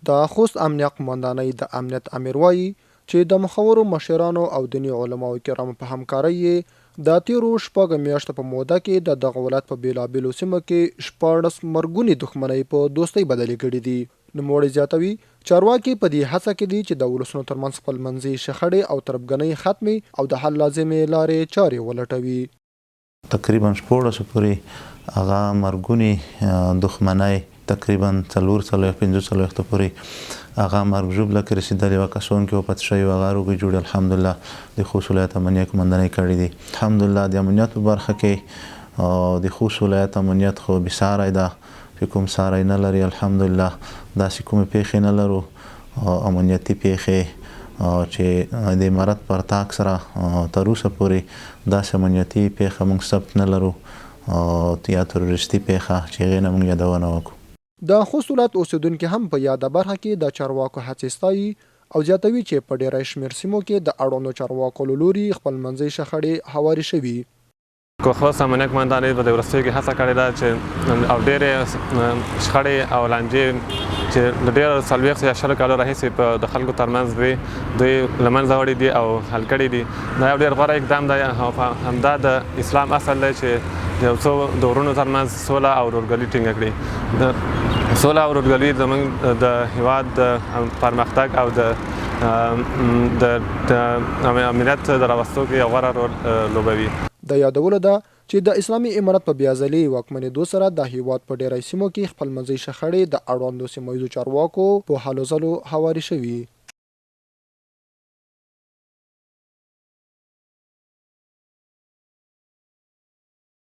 د خوست امنیه قمندانۍ د امنیت امیر وایي چې د مخورو مشرانو او دیني علماو کرامو په همکارۍ یې د تیرو شپږ میاشتو په موده کې د دغه ولایت په بېلابېلو سیمو کې 14 مرګونې دښمنۍ په دوستۍ بدلې کړي دي. نوموړی زیاتوي چارواکي په دې هڅه کې دي چې د ولسونو ترمنځ خپلمنځي شخړې او تربګنۍ ختمې او د حل لازمې لارې چارې ولټوي. تقریبا 14 پورې هغه مرګونې دښمنۍ تقریبا 4-5 پورې هغه مرګ ژوبله کې رسېدلې وه. کسان کې وپت شوي هغه روغې جوړې الحمدلله د خوست ولایت امنیه قمندانۍ کړي دي. الحمدلله د امنیت په برخه کې د خوست ولایت امنیت خو بېساری ده چې کوم ساری نه لري. الحمدلله داسې کومې پیښې نه لرو امنیتي پیښې چې د امارت پر تاک سره تر اوسه پورې داسې امنیتي پیښه موږ ثبت نه لرو یا تروریستي پیښه چې هغې نه موږ یادونه وکړو. د خوست ولایت اوسیدونکي هم په یاده برخه کې د چارواکو هڅې ستایي او زیاتوي چې په ډیری شمېر سیمو کې د اړوندو چارواکو له لوري خپلمنځي شخړې هوارې شوي. خوست امنیه قمندانۍ په دې وروستیو کې هڅه کړې ده چې او ډېرې شخړې او لانجې چې د ډېرو 40 یا 100 کالو راهیسې په د خلکو ترمنځ دوی له منځه وړي دي او حل کړي دي. دا یو ډېر غوره اقدام دی او همدا د اسلام اصل دی چې د یو څو د ورونو ترمنځ سوله او ورورګلي ټینګه کړي. سوله او ورورګلي زموږ د هیواد د پرمختګ او د امنیت د راوستو کې یو غوره رول لوبوي. د یادولو ده چې د اسلامي امارت په بیاځلې واکمنېدو سره د هیواد په ډیری سیمو کې خپلمنځي شخړې د اړوندو سیمه ییزو چارواکو په هلو ځلو هوارې شوي.